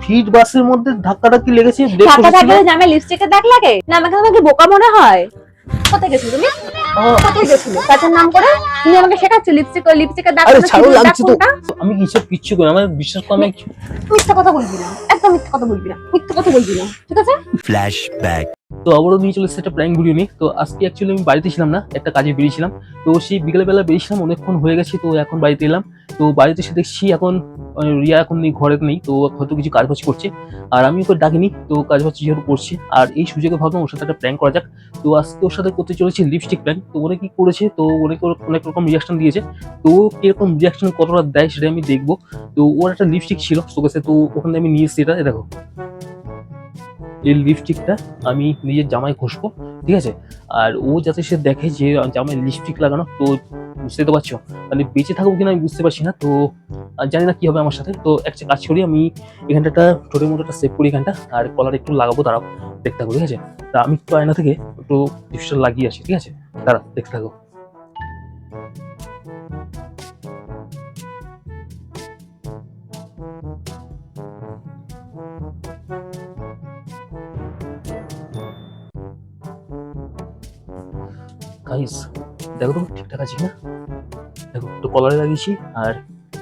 ভিড় বাসের মধ্যে ধাক্কাটা কি লেগেছে? ধাক্কা লাগলে জামে লিপস্টিকের দাগ লাগে না? আমাকে তোমাকে বোকা মনে হয়? কোথায় গেছিলে তুমি? কোথায় গেছিলে? কাজের নাম করে তুমি আমাকে শেখাচ্ছ লিপস্টিকের দাগ? আরে ছাড়ো, লাগছে তো। আমি কিসব কিচ্ছু করি, আমার বিশ্বাস করো। আমি মিথ্যা কথা বলবি না, একদম মিথ্যা কথা বলবি না, মিথ্যা কথা বলবি না, ঠিক আছে? ফ্ল্যাশব্যাক। তো আবারও নিয়ে চলে এসেছে একটা প্র্যাঙ্ক ভিডিও নিয়ে। তো আজকে অ্যাকচুয়ালি আমি বাড়িতে ছিলাম না, একটা কাজে বেরিয়েছিলাম। তো সেই বিকেলবেলা বেরিয়েছিলাম, অনেকক্ষণ হয়ে গেছে। তো এখন বাড়িতে এলাম। তো বাড়িতে এসে দেখছি এখন রিয়া এখন নেই, ঘরে নেই। তো হয়তো কিছু কাজবাজ করছে, আর আমি ওকে ডাকিনি। তো কাজবাজ যেহেতু করছে, আর এই সুযোগে ভাবলাম ওর সাথে একটা প্র্যাঙ্ক করা যাক। তো আজকে ওর সাথে করতে চলেছি লিপস্টিক প্র্যাঙ্ক। তো ওরা কি করেছে, তো অনেক রকম রিয়াকশন দিয়েছে। তো কিরকম রিয়াকশন কতটা দেয় সেটা আমি দেখবো। তো ওর একটা লিপস্টিক ছিল শোকেসে, তো ওখানে আমি নিয়ে এসেছি। এটা দেখো, এই লিপস্টিকটা আমি নিজের জামায় ঘষবো, ঠিক আছে? আর ও যাতে সে দেখে যে জামায় লিপস্টিক লাগানো। তো বুঝতে তো পারছো, মানে বেঁচে থাকবো কিনা আমি বুঝতে পারছি না। তো জানি না কি হবে আমার সাথে। তো একটা কাজ করি, আমি এখানটা ঠোঁটের মতো একটা সেভ করি এখানটা, আর কলার একটু লাগাবো। দাঁড়াও, দেখতে থাকো, ঠিক আছে? তা আমি একটু আয়না থেকে একটু লিপস্টিক লাগিয়ে আসি, ঠিক আছে? দাঁড়াও, দেখতে থাকো। গাইস দেখো তো ঠিকঠাক আছে না? দেখো, একটু কলারে লাগিয়েছি আর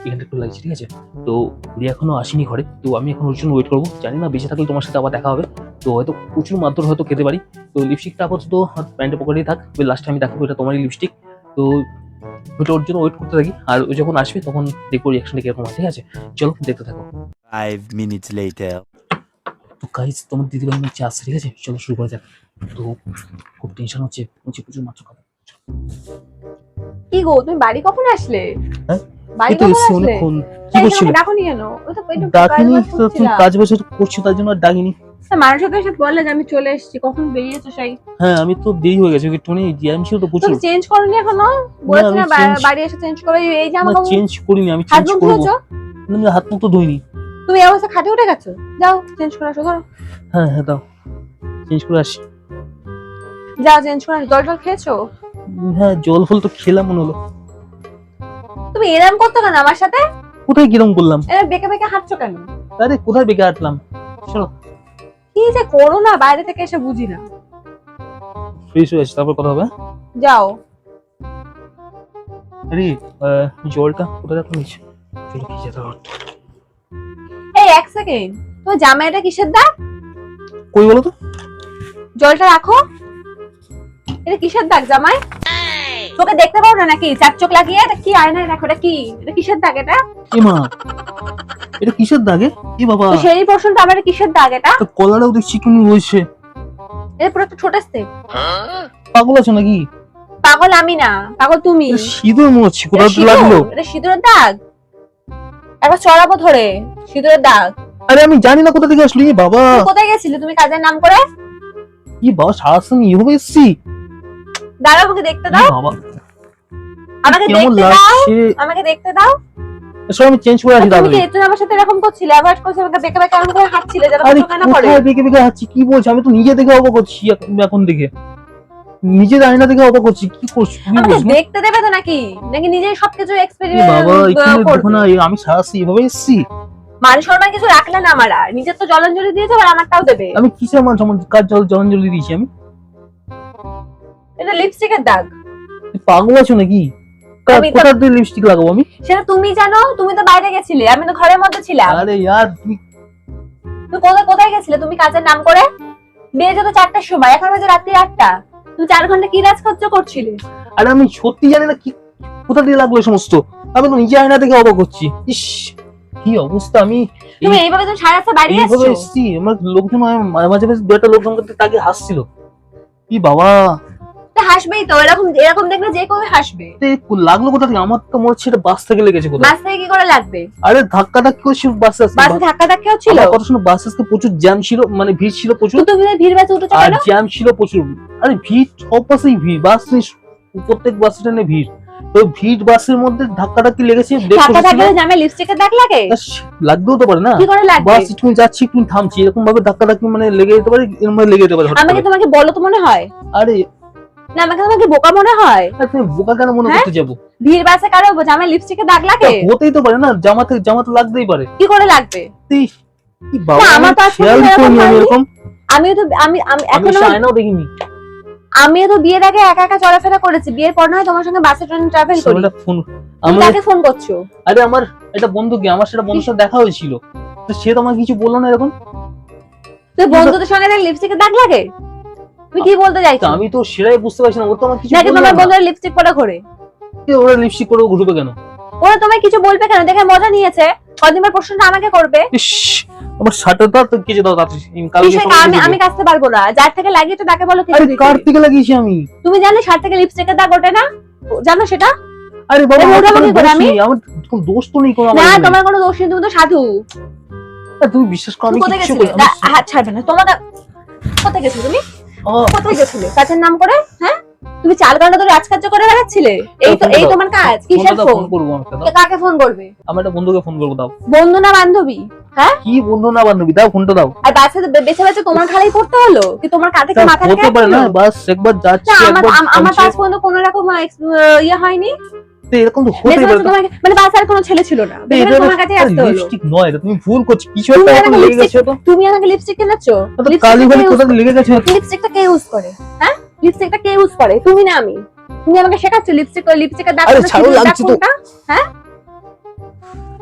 এখানটা একটু লাগিয়েছি, ঠিক আছে? তো রিয়া এখনো আসেনি ঘরে। তো আমি এখন ওর জন্য ওয়েট করবো। জানি না বেঁচে থাকলে তোমার সাথে আবার দেখা হবে। তো হয়তো প্রচুর মাত্র হয়তো খেতে পারি। তো লিপস্টিকটা আপাতত প্যান্টের পকেটেই থাক, লাস্টে আমি দেখাবো এটা তোমারই লিপস্টিক। তো ওটা ওর জন্য ওয়েট করতে থাকি, আর ও যখন আসবে তখন দেখবো রিয়াকশনটা কিরকম হয়, ঠিক আছে? চলো দেখতে থাকো। 5 minutes later. তো গাইস তোমার দিদিভাই নিচে আসছে, ঠিক আছে? চলো শুরু করা যাক। তো খুব টেনশন হচ্ছে, প্রচুর মাত্র খাবো। কি গো, তুমি বাড়ি কখন আসলে? হ্যাঁ, বাড়ি এই তো কখন এসছি আসলে? অনেকক্ষণ। কি করছিলে? ডাকুনি কেন? ওই তো একটু ডাকিনি তো, তুমি করছিলাম। কাজ বাজ করছো তার জন্য আর ডাকিনি। মানুষকে এসে বললে যে আমি চলে এসেছি, কখন বেরিয়েছো সেই? হ্যাঁ, আমি তো দেরি হয়ে গেছে একটুখানি, জ্যাম ছিল তো প্রচুর। তুমি চেঞ্জ করনি এখনো? বলেছি আমি না change- বাড়ি এসে চেঞ্জ করে এই জামা না, কাপড়। চেঞ্জ করিনি, আমি হাত চেঞ্জ মুখ করবো। ধুয়েছো? না, আমি হাত মুখ তো ধুইনি। তুমি এই অবস্থা খাটে উঠে গেছো? যাও চেঞ্জ করে আসো, ধরো। হ্যাঁ হ্যাঁ, দাও চেঞ্জ করে আসি। যাও চেঞ্জ করে আসো। জল খেয়েছো? হ্যাঁ, জল ফল তো খেলাম মনে হলো। তুমি এরম করতো কেন আমার সাথে? কোথায় কিরম করলাম? এরম বেঁকে বেঁকে হাঁটছো কেন? আরে কোথায় বেঁকে হাঁটলাম? চলো কি যে করো না, বাইরে থেকে এসে বুঝি না। ফ্রেশ হয়ে আসি, তারপর কথা হবে। যাও। আরে জলটা কোথায় রাখলাম? চলো কি যেতে হবে। এই এক সেকেন্ড, তোমার জামা এটা কিসের দাগ? কই বলো তো? জলটা রাখো। এটা কিসের দাগ জামায়? তোকে দেখতে পাও না নাকি? চার চোখ লাগিয়ে এটা কি আয়নায় রাখো? এটা কি? এটা কিসের দাগ এটা? এ মা, এটা কিসের দাগে? এ বাবা, তো সেই প্রশ্নটা আমার, কিসের দাগ এটা? তো কলারেও দেখছি তুমি রয়েছে। এটা পুরো একটা ছোট স্টেপ। পাগল আছো নাকি? পাগল আমি না, পাগল তুমি। এটা সিঁদুর মনে হচ্ছে, কোথাও তো সিঁদুর? লাগলো। এটা সিঁদুরের দাগ? একবার চড়াবো ধরে। সিঁদুরের দাগ। আরে আমি জানি না কোথা থেকে আসলো। এ বাবা, তুমি কোথায় গেছিলে তুমি কাজের নাম করে? কি বাবা, সারা সঙ্গে এভাবে এসছি? দাঁড়াও, আমাকে দেখতে এ দাও। বাবা, আমাকে কেমন দেখতে দাও। লাগছে? আমাকে দেখতে দাও। সব আমি চেঞ্জ করে আসি তুমি দাদা। কি একটু আমার সাথে এরকম করছিলে? অ্যাভয়েড করছিলে, আমাকে বেঁকে বেঁকে এরকম করে হাঁটছিলে যাতে আরে চোখে না পড়ে। কোথায় বেঁকে বেঁকে হাঁটছি? কি বলছি? আমি তো নিজে দেখে অবাক হচ্ছি এখন দেখে। নিজের আয়না দেখে অবাক হচ্ছি। কি করছো তুমি? আমাকে বলছো দেখতে দেবে তো নাকি? নাকি নিজেই সবকিছু বাবা, এখানে এক্সপেরিমেন্ট দেখো না, আমি সারা এভাবে এসছি। মান সম্মান কিছু রাখলে না আমার। আর নিজের তো জলাঞ্জলি দিয়েছে, আর আমারটাও দেবে। আমি কিসের মান সম্মান, কার জলাঞ্জলি দিয়েছি আমি? এটা লিপস্টিকের দাগ। পাগল আছো নাকি? আমি তো- কোথা দিয়ে লিপস্টিক লাগাবো আমি? সেটা তুমি জানো, তুমি তো বাইরে গেছিলে, আমি তো ঘরের মধ্যে ছিলাম। আরে ইয়ার, তুমি তুমি কোথায় কোথায় গেছিলে তুমি কাজের নাম করে? বেজে যেত 4টার সময়, এখন বাজে রাত্রি 8টা। তুমি 4 ঘন্টা কি রাজকার্য করছিলে? আরে আমি সত্যি জানি না কি কোথা দিয়ে লাগলো এই সমস্ত। আমি তো নিজে আয়না দেখে অবাক হচ্ছি। ইস, কি অবস্থা! আমি তুমি এইভাবে তুমি সারা রাস্তা বাইরে এইভাবে আসছো? এসছি, আমার লোকজন মাঝে মাঝে বেশ দু একটা লোকজন তাকে হাসছিল। কি বাবা, তো হাসবেই তো, এরকম এরকম দেখলে যে কেউ হাসবে। লাগলো কোথা থেকে? আমার তো মনে হচ্ছে এটা বাস থেকে লেগেছে কোথাও। বাস থেকে কি করে লাগবে? আরে ধাক্কাটা কি করছি বাসে আসছে? বাসে ধাক্কা ধাক্কা হচ্ছিল? আমার কথা শোনো, বাস আসতে প্রচুর জ্যাম ছিল, মানে ভিড় ছিল প্রচুর। তো তুমি ভিড় বাসে উঠেছো আর কেন? জ্যাম ছিল প্রচুর। আরে ভিড় সব বাসেই ভিড়, বাস প্রত্যেক বাস স্ট্যান্ডে ভিড়। তো ভিড় বাসের মধ্যে ধাক্কাটা কি লেগেছে? ধাক্কা ধাক্কা জামে লিপস্টিকের দাগ লাগে? লাগতেও তো পারে না। কি করে লাগবে? বাস তুমি যাচ্ছি, তুমি থামছি, এরকম ভাবে ধাক্কা ধাক্কি মানে লেগে যেতে পারে, এরকম ভাবে লেগে যেতে পারে হঠাৎ আমাকে করে। তোমাকে বলো তো মনে হয়? আরে না, আমাকে তোমাকে বোকা মনে হয়? তুমি বোকা কেন মনে হ্যাঁ? করতে যাবো? ভিড় বাসে কারো জামে লিপস্টিকের দাগ লাগে? হতেই তো পারে না, জামাতে তো লাগতেই পারে। কি করে লাগবে? ইস, কি বাবা, না, আমার তো আজ খেয়াল পর্যন্ত করিনি আমি এরকম এরকম। আমিও তো আমি আমি আমি এখনো আয়নাও দেখিনি। আমিও তো বিয়ের আগে একা একা চলাফেরা করেছি, বিয়ের পর নয় তোমার সঙ্গে বাসে ট্রেনে ট্রাভেল করি। সেটা ফোন তুমি আমার, কাকে ফোন করছো? আরে আমার একটা বন্ধুকে, আমার সেটা বন্ধুর সাথে দেখা হয়েছিল, তো সে তো আমাকে কিছু বললো না এরকম। তুই বন্ধুদের সঙ্গে লিপস্টিকের দাগ লাগে? তুমি কি বলতে তো চাইছো? আমি তো সেটাই বুঝতে পারছি না, ও তো আমার কিছু দেখে বললো তোমার না। বন্ধুরা লিপস্টিক পরে ঘোরে, ওরা লিপস্টিক করে ঘুরবে কেন? ওরা তোমায় কিছু বলবে কেন? দেখে মজা নিয়েছে, কদিন পর প্রশ্নটা আমাকে করবে। ইস, আমার শার্টটা তো কেচে দাও তাড়াতাড়ি, কালকে কিসে সকালে আমি কেচে আমি দেবো। কাচতে পারবো না, যার থেকে লাগিয়েছো তাকে বলো কেচে আরে দিতে। কার থেকে লাগিয়েছি আমি? তুমি জানো শার্ট থেকে লিপস্টিকের দাগ ওঠে না? জানো সেটা? আরে বাবা, আরে আমার ওটা কোনো আমি করে দোষ আমি? নেই, আমার কোনো দোষ তো নেই কোনো না, আমার। তোমার কোনো দোষ নেই, তুমি তো সাধু। তুমি বিশ্বাস করো, তুমি আমি কোথায় কিচ্ছু গেছিলে? করি না। হাত ছাড়বে না তোমাকে। কোথায় গেছিলে তুমি? আহ, কোথায় গেছিলে কাজের নাম করে? হ্যাঁ, তুমি 4 ঘন্টা ধরে রাজকার্য করে বেড়াচ্ছিলে? এই তোমার কাজ? কিসের ফোনটা দাও, ফোন? ফোন করবো আমাকে দাও। কাকে ফোন করবে? আমার একটা বন্ধুকে ফোন করবো, দাও। বন্ধু না বান্ধবী? হ্যাঁ, কি বন্ধু না বান্ধবী, দাও ফোনটা দাও। আর বাচ্চাদের বেছে বেছে তোমার ঘাড়েই পড়তে হলো কি? তোমার কাঁধে কি তা মাথা রেখে হতে পারে না, আসলো? বাস একবার যাচ্ছি, না, আমার একবার আমার থামছি। কাজ পর্যন্ত কোনো রকম ইয়ে হয়নি। তো এরকম তো হতে বেছে পারে বেছে না। তোমাকে মানে বাসার কোনো ছেলে ছিল না, বেছে বেছে তোমার কাছে আসতে হলো। লিপস্টিক নয়, এটা তুমি ভুল করছো, কিছু তুমি একটা এখন আমাকে লেগে গেছে তো। তুমি আমাকে লিপস্টিক কিনেছো? তো কালি ভালি কোথায় লেগে গেছে? লিপস্টিকটা কে ইউজ করে? হ্যাঁ, লিপস্টিকটা কে ইউজ করে? তুমি না আমি? তুমি আমাকে শেখাচ্ছ লিপস্টিকের দাগ আরে কোনটা, ছাড়ো, সিঁদুরের দাগ লাগছে তো। কোনটা? হ্যাঁ,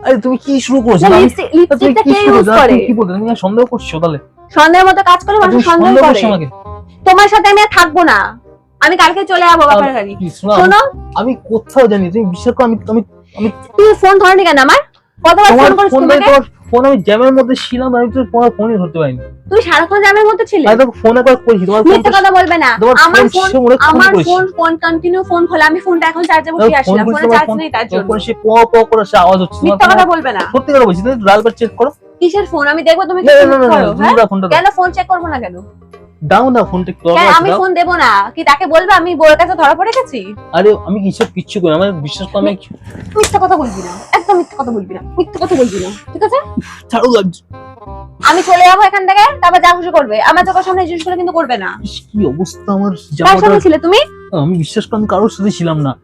আরে তুমি কি শুরু করছো? না, তুমি লিপস্টিকটা কি কে শুরু ইউজ করছো? করে? তুমি কি বলছো? তুমি সন্দেহ করছো তাহলে? সন্দেহের মতো কাজ করে মানুষ তুমি সন্দেহ সন্দেহ করে। করছো আমাকে? তোমার সাথে আমি আর থাকবো না, আমি কালকে চলে যাবো বাবার বাড়ি। কি শোনো, শোনো, আমি কোথাও জানি, তুমি বিশ্বাস করো, আমি আমি আমি তুমি ফোন ধরনি কেন আমার? কতবার তোমার ফোন করেছি ফোনটাই, তোমাকে? তোমার ফোন আমি জ্যামের মধ্যে ছিলাম, আমি তো তোমার ফোনই ধরতে পারিনি। তুমি সারাক্ষণ জ্যামের মধ্যে ছিলে। আমি তো ফোন একবার করেছি, তোমার মিথ্যে ফোনটা কথা বলবে না। তোমার আমার ফোন ফোন অনেক ফোন আমার করেছি। ফোন কন্টিনিউ ফোন খোলা, আমি ফোনটা এখন চার্জে বসিয়ে আসলাম, ফোনে চার্জ নেই তার জন্য। ফোন সে প প করে সে আওয়াজ হচ্ছে। মিথ্যা কথা বলবে না। সত্যি কথা বলছি, তুমি লালবার চেক করো। কিসের ফোন? আমি দেখবো তুমি না কি না না না, করো। তুমি হ্যাঁ, দাও ফোনটা, দাও। কেন ফোন চেক করবো না কেন? দাও না ফোনটা, একটু কেন দরকার আছে, আমি দাও। ফোন দেবো না? কি তাকে বলবে আমি বউয়ের কাছে ধরা পড়ে গেছি? আরে আমি কিচ্ছু করি, আমার বিশ্বাস করো, আমি মিথ্যা কথা বলবি না, একদম মিথ্যা কথা বলবি না, মিথ্যা কথা বলবি না, ঠিক আছে? ছাড়ো, লাগছে। আমি চলে যাবো এখান থেকে, তারপর যা খুশি করবে। আমার চোখের সামনে এই জিনিসগুলো কিন্তু করবে না। ইস, কি অবস্থা আমার কার জামাটা। সঙ্গে ছিলে তুমি? আমি বিশ্বাস করো, আমি কারোর সাথে ছিলাম না।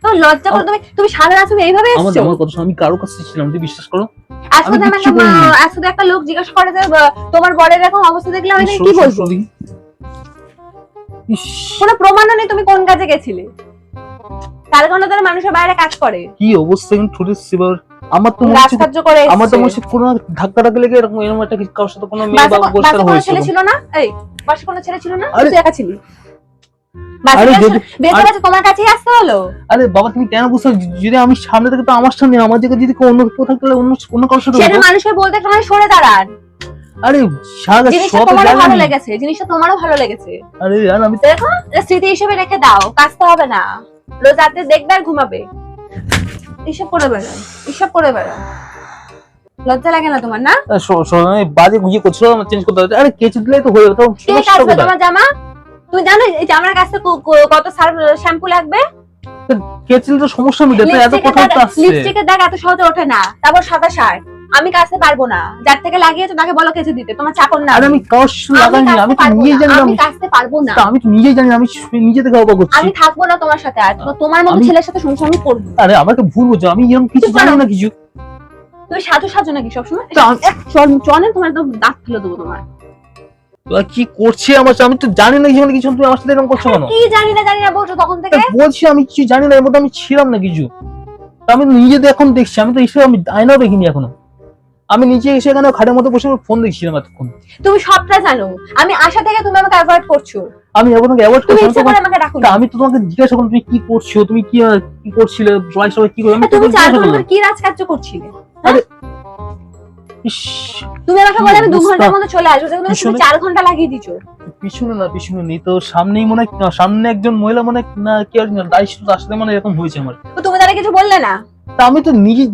তোমার লজ্জা করে তুমি সারা রাত তুমি এইভাবে আমার এসছো? আমার কথা শোনো, আমি কারোর কাছে ছিলাম, তুমি বিশ্বাস করো। আজকে আমি কিচ্ছু করিনি। আজকে একটা লোক জিজ্ঞাসা করে যে তোমার বরের এরকম অবস্থা দেখলে আমি কি বলবো? ইস, কোনো প্রমাণও নেই তুমি কোন কাজে গেছিলে। 4 ঘন্টা ধরে মানুষের বাইরে কাজ করে, কি অবস্থা কিন্তু ঠোঁটের সিবার। আমার তো মনে হচ্ছে, রাজকার্য করে আমার তো এসছে। মনে হচ্ছে কোনো ধাক্কা টাক্কা লেগে এরকম এরকম একটা কিছু কারোর সাথে কোনো মেয়ে বাসে বা বসে কোনো হয়েছিল। ছেলে ছিল না? এই বাসে কোনো ছেলে ছিল না? আরে- তুই একা ছিলি? বাসে আরে বেঁচে যদি- বেঁচে বেঁচে তোমার কাছেই আসতে হলো? আরে বাবা, তুমি কেন বুঝছো? যদি আমি সামনে থেকে, তো আমার সামনে, আমার জায়গায় যদি অন্য কেউ থাকতো, তাহলে অন্য কারোর সাথে সেটা হতো। মানুষকে বলতে তোমার সরে দাঁড়ান। আরে সারা জিনিসটা সব তোমারও ভালো জানি। লেগেছে, জিনিসটা তোমারও ভালো লেগেছে। আরে আর আমি দেখো, এটা স্মৃতি হিসেবে রেখে দাও, কাজতে হবে না। রোজ রাতে দেখবে আর ঘুমাবে। এসব করে বেড়াও, এসব করে বেড়াও। লজ্জা লাগে না তোমার? না, আমি বাজে গুজিয়ে করছিল, আমার চেঞ্জ করতে হবে। আরে কেচে দিলে তো হয়ে যেত। কে কাচবে তোমার জামা? তুমি জানো এই জামার কাছে কত সার্ফ শ্যাম্পু লাগবে? কেচে দিলে তো সমস্যা মিটে, তো এত কথা তো আসছে। লিপস্টিকের দাগ এত সহজে ওঠে না, তারপর সাদা শার্ট। আমি কাচতে পারবো না, যার থেকে লাগিয়েছো তাকে বলো কেচে দিতে, তোমার চাকর না। আরে আমি কারোর সাথে লাগাইনি, আমি তো নিজেই জানি না। আমি কাচতে পারবো না, আমি তো নিজেই জানি, আমি নিজে থেকে অবাক করছি। আমি থাকবো না তোমার সাথে আর। তোমার মতো আমি- ছেলের সাথে সংসার আমি করবো না। আরে আমাকে ভুল বুঝছো, আমি এরকম কিছু চুপ জানি করো। না কিছু। তুমি সাজো সাজো নাকি সবসময়? তা আমি- চলে তোমার তো দাঁত ফেলে দেবো তোমার। তোরা কি করছে আমার সাথে? আমি তো জানি না কিছু, কিছু তুমি আমার সাথে এরকম করছো কেন? কি জানি না বলছো তখন থেকে। তা বলছি আমি কিছু জানি না, এর মধ্যে আমি ছিলাম না কিছু। তা আমি নিজে এখন দেখছি, আমি তো এসে আমি আয়নাও দেখিনি এখনো। আমি নিচে এসে এখানে খাটের মধ্যে বসে ফোন দেখছিলাম এতক্ষণ। তুমি সবটা জানো, আমি আশা থেকে তুমি আমাকে অ্যাভয়েড করছো। আমি তোমাকে অ্যাভয়েড তুমি করছি, ইচ্ছা করে আমাকে ডাকো না। আমি তো তোমাকে জিজ্ঞাসা করলাম তুমি কি করছো, তুমি কি করছিলে, সবাই কি করে, আমি তুমি তোমাকে 4 জিজ্ঞাসা ঘন্টা করলাম। ধরে কি রাজকার্য করছিলে? ইস, তুমি আমাকে কি বলে আমি 2 অবস্থা। ঘন্টার মধ্যে চলে আসবো, তুমি পিছনে- 4 ঘন্টা লাগিয়ে দিছো। পিছনে নেই তো, সামনেই মনে হয়, সামনে একজন মহিলা মনে হয় না, কি আর দায়িত্ব আসলে মানে এরকম হয়েছে আমার। তো তুমি তাহলে কিছু বললে না? তা আমি তো নিজে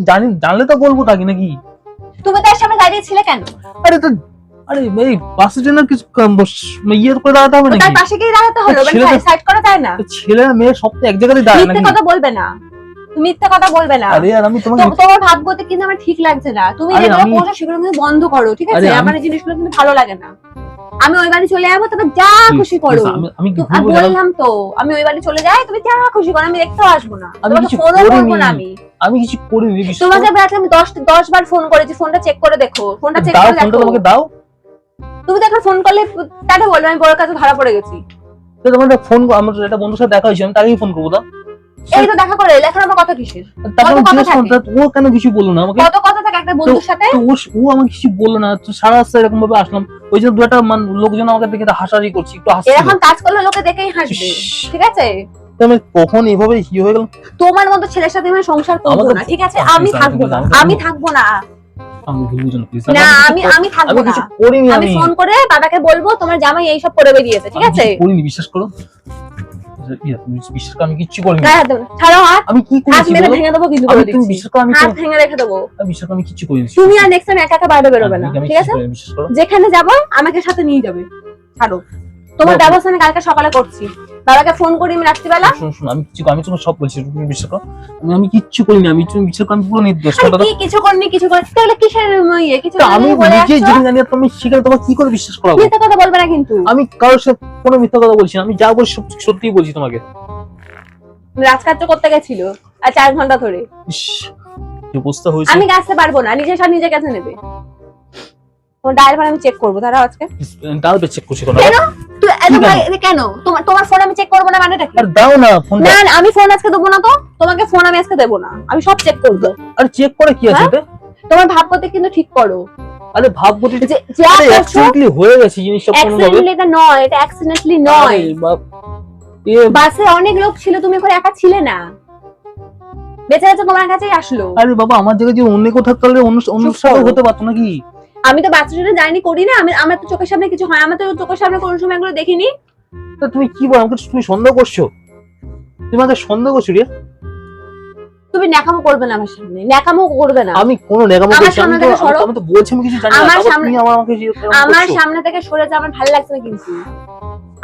জানলে তো বলবো তাকে নাকি। তুমি তার সামনে দাঁড়িয়ে ছিলে কেন? আরে এই বাস ট্রেনের কিছু ইয়ে করে দাঁড়াতে হবে তার নাকি? পাশে গিয়ে দাঁড়াতে হলো, মানে ছেলেটা- সাইড করা যায় না? ছেলে আর মেয়ে সব তো এক জায়গায় দাঁড়ায় মিথ্যে নাকি? কথা বলবে না, তুমি মিথ্যে কথা বলবে না। আরে আর আমি তোমাকে তোমার ভাবতে কিন্তু আমার ঠিক লাগছে না। তুমি আরে যেগুলো আমি- করছো সেগুলো কিন্তু বন্ধ করো, ঠিক আছে? আরে আমি- আমার এই জিনিসগুলো কিন্তু ভালো লাগে না। আমি ওই বাড়ি চলে যাবো, তবে যা খুশি করো। আমি কি আমি ভুলবো জানো? বললাম তো আমি ওই বাড়ি চলে যাই, তুমি যা খুশি করো, আমি দেখতেও আসবো না, আমি তোমাকে কিছু ফোনও করবো করিনি। না আমি। আমি কিছু করিনি, বিশ্বাস তোমার করো। যে রাতে আমি 10 বার ফোন করেছি, ফোনটা চেক করে দেখো, ফোনটা চেক দাও করে ফোনটা দেখো। আমাকে দাও। তুমি তো এখন ফোন করলে তাকে বলবে আমি বড় কাছে ধরা পড়ে গেছি। তো তোমার একটা ফোন, আমার একটা বন্ধুর সাথে দেখা হয়েছে, আমি তাকেই ফোন করবো। দাও। এই তো দেখা করে এখন আমার কথা কিসের? তারপর কত কথা জিজ্ঞেস করলাম, থাকে? ও কেন কিছু বললো না আমাকে? কত কথা থাকে একটা বন্ধুর সাথে? তো ও আমাকে কিছু বললো না, তো সারা রাস্তা এরকম ভাবে আসলাম, ওই জন্য দু একটা লোকজন আমাকে দেখে হাসাহাসি করছি, একটু হাসছিল। এরকম কাজ করলে লোকে দেখেই হাসবে, ঠিক আছে? তো আমি কখন এভাবে কি হয়ে গেল? তোমার মতো ছেলের সাথে আমি সংসার করবো আমাকে- না, ঠিক আছে? আমি আমি থাকবো না, আমি- আমি থাকবো না। আমি ভুল বুঝলাম, প্লিজ। না আমি থাকবো না। কিছু করিনি, আমি ফোন করে বাবাকে বলবো তোমার জামাই এইসব করে বেরিয়েছে, ঠিক আছে? আমি কিছু করিনি, বিশ্বাস করো। বিশ্বাস করো, আমি কিচ্ছু করিনি। গায়ে হাত দেবো না। ছাড়ো হাত, আমি কি হাত করেছি মেরে বলো? ভেঙে দেবো কিন্তু আমি বলে তুমি দিচ্ছি। বিশ্বাস করো, আমি হাত ভেঙে রেখে দেবো। বিশ্বাস করো, আমি কিচ্ছু করিনি। তুমি আর নেক্সট টাইম একা একা বাইরে বেরোবে না, আমি ঠিক আছে? কিচ্ছু করিনি, বিশ্বাস করো। যেখানে যাবো আমাকে সাথে নিয়ে যাবে। ছাড়ো, তোমার বাবা। ব্যবস্থা আমি কালকে সকালে করছি। বাবাকে ফোন করি আমি রাত্রিবেলা। শুন, আমি তোমাকে সব বলছি, তুমি বিশ্বাস করো। আমি কিচ্ছু করিনি, তুমি বিশ্বাস করো, আমি পুরো নির্দোষ। আরে কি কিছু করিনি, কিছু করি তাহলে কিসের ইয়ে? কিছু তো আমি করিনি বলে নিজে আসছো? যদি জানি, আর তুমি সেখানে তোমাকে কি করে বিশ্বাস করাবো? মিথ্যা কথা বলবে না কিন্তু। আমি কারোর সাথে কোনো মিথ্যা কথা বলছি না, আমি যা বলছি সত্যিই বলছি তোমাকে। রাজকার্য করতে গেছিল আর 4 ঘন্টা ধরে। ইস, কি অবস্থা হয়েছে। আমি আসতে পারবো না, নিজে সব নিজে কাছে নেবে। তোমার ড্রাইভার আমি চেক করবো, দাঁড়াও আজকে। দাও, চেক করছি কোনো। কেন তুই এত কি কেন? কেন তোমার ফোন আমি চেক করবো না মানেটা কি? আর দাও না ফোনটা। না না, আমি ফোন আজকে দেবো না, তো তোমাকে ফোন আমি আজকে দেবো না, আমি সব চেক করবো। আর চেক করে কি আছে এতে? তোমার ভাবগতি কিন্তু ঠিক করো। আরে ভাবগতি যে যা আরে করছো অ্যাক্সিডেন্টলি হয়ে গেছে জিনিসটা কোনো ভাবে। অ্যাক্সিডেন্টলি এটা নয়, এটা অ্যাক্সিডেন্টলি নয়। আরে বাপ, এ বাসে অনেক লোক ছিল, তুমি করে একা ছিলে না, বেঁচে বেঁচে তোমার কাছেই আসলো। আরে বাবা, আমার জায়গায় যে অন্য কোথাও তাহলে অন্য চুপ সাথে করো। হতে পারতো নাকি? আমি তো বাচ্চা ছেলে যাইনি, করি না, আমার তো চোখের সামনে কিছু হয়, আমার তো চোখের সামনে কোনো সময় এগুলো দেখিনি। তা তুমি কি বল, আমাকে তুমি সন্দেহ করছো? তুমি আমাকে সন্দেহ করছো রে? তুমি ন্যাকামো করবে না আমার সামনে, ন্যাকামো করবে না। আমি কোনো নেগামো আমার করছি? সামনে থেকে সরো। আমি তো বলছি আমি কিছু জানি না, আমার তারপর সামনে- তুমি আমাকে যে এরকম আমার করছো। সামনে থেকে সরে যা, আমার ভালো লাগছে না কিন্তু।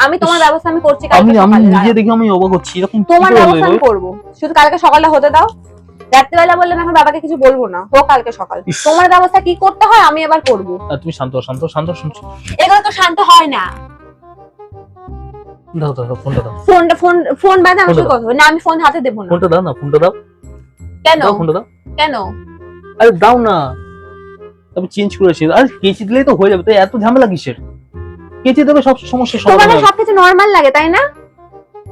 আমি তোমার ইস, ব্যবস্থা আমি করছি আমি কালকে আমি সকালে, নিজে দাঁড়াও। দেখে আমি অবাক হচ্ছি, এরকম কি তোমার করে হলো ব্যবস্থা আমি এভাবে? করবো, শুধু কালকে সকালে হতে দাও। রাত্রিবেলা বললে আমি এখন বাবাকে কিছু বলবো না, হোক কালকে সকাল। ইস। তোমার ব্যবস্থা কি করতে হয় আমি এবার করবো। আর তুমি শান্ত হও, শান্ত হও, শান্ত হও, শান্ত হও। এগুলো তো শান্ত হয় না। দাও দাও দাও, ফোনটা দাও, ফোন বাদে আমার সাথে ফোনটা কথা হবে না, আমি ফোন হাতে দেবো না। ফোনটা দাও না, ফোনটা দাও, কেন দাও ফোনটা দাও। কেন? আরে দাও না, আমি চেঞ্জ করেছি। আর কেচি দিলেই তো হয়ে যাবে, তো এত ঝামেলা কিসের? কেচি দেবে, সব সমস্যা তোমার সমাধান না হবে। সবকিছু নরমাল লাগে তাই না?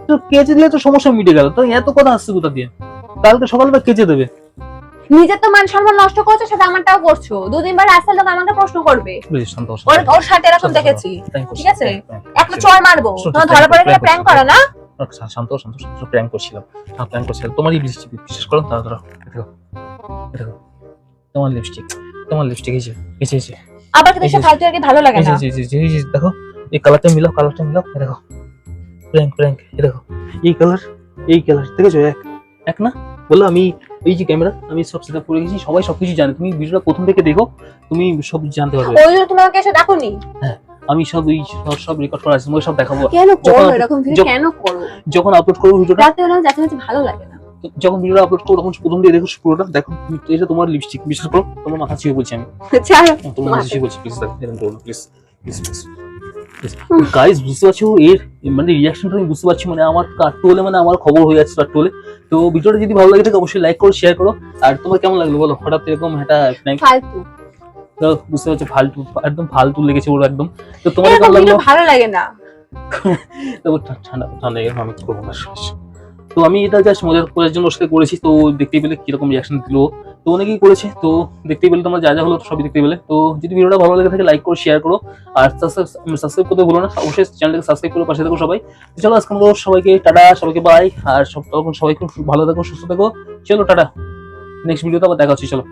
তো কেচে দিলে তো সমস্যা মিটে গেল, তো এত কথা আসছে কোথা দিয়ে? কালকে সকালবেলা কেচে দেবে। নিজের তো মান সম্মান নষ্ট করছো, সেটা আমারটাও করছো। 2 দিন পর রাস্তার লোক আমাকে প্রশ্ন করবে। প্লিজ শান্ত হও, ওর শান্ত হও। ওর সাথে এরকম শান্ত হও, দেখেছি, prank করছি, ঠিক আছে? prank, একটা চড় মারবো, সত্যি, তোমার ধরা পড়ে গেলে prank প্র্যাঙ্ক করছি, করো না? শান্ত হও, শান্ত হও, প্র্যাঙ্ক করছিলাম। হ্যাঁ, প্র্যাঙ্ক করছিলাম। তোমারই লিপস্টিক, বিশ্বাস করো, দাঁড়াও দাঁড়াও, দেখো দেখো, তোমার লিপস্টিক এই যে, এই যে, আবার কিন্তু সব ফালতু আর কি ভালো লাগে এই না। যে, এই যে, দেখো, এই কালারটা মিলাও, এই দেখো, প্র্যাঙ্ক, এই দেখো, এই কালার দেখেছো? এক না বললো, আমি এই যে ক্যামেরা আমি সব সেটআপ করে গেছি, সবাই সবকিছু জানে। তুমি ভিডিওটা প্রথম থেকে দেখো, তুমি সব জানতে পারবে। ওই জন্য তুমি আমাকে এসে ডাকোনি? আমি সব রেকর্ড করা আছে, তোমাকে সব দেখাবো। কেন করো যখন- এরকম ভিডিও, যখন- কেন করো? যখন আপলোড করবো ভিডিওটা, রাতে বেলা যাতে যাতে ভালো লাগে না। যখন ভিডিওটা আপলোড করবো তখন প্রথম দিয়ে দেখো পুরোটা, দেখো এটা তোমার লিপস্টিক, বিশ্বাস করো, তোমার মাথা ছুঁয়ে বলছি আমি, ছাড়ো। তোমার মাথা ছুঁয়ে বলছি, প্লিজ দেখো, এরকম করো না, প্লিজ প্লিজ। গাইস, বুঝতে পারছো এর মানে রিয়াকশনটা আমি বুঝতে পারছি, মানে আমার কাট্টু হলে মানে আমার খবর হয়ে যাচ্ছে কাট্টু হলে। তো ভিডিওটা যদি ভালো লাগে থাকে অবশ্যই লাইক করো, শেয়ার করো। আর তোমার কেমন লাগলো বলো, হঠাৎ এরকম একটা prank? ফালতু তো বুঝতে পারছো ফালতু, একদম ফালতু লেগেছে ওর একদম। তো তোমার এরকম কেমন লাগলো? ভিডিও ভালো লাগে না। তো ঠান্ডা ঠান্ডা এরকম আমি করবো না। তো আমি এটা জাস্ট মজার করার জন্য ওর সাথে করেছি, তো দেখতেই পেলে কিরকম রিয়াকশন দিল। তো অনেকেই করেছে, তো দেখতেই পেলে তোমরা যা যা হলো সবই দেখতে পেলে। তো যদি ভিডিওটা ভালো লাগে থাকে লাইক করো, শেয়ার করো, আর সাবস্ক্রাইব করতে ভুলো না। অবশ্যই চ্যানেলটাকে সাবস্ক্রাইব করে পাশে থাকো সবাই। তো চলো আজকে আমরা সবাইকে টাটা, সবাইকে বাই, আর সব তখন সবাই খুব ভালো থাকো, সুস্থ থাকো। চলো টাটা, নেক্সট ভিডিওতে আবার দেখা হচ্ছে, চলো।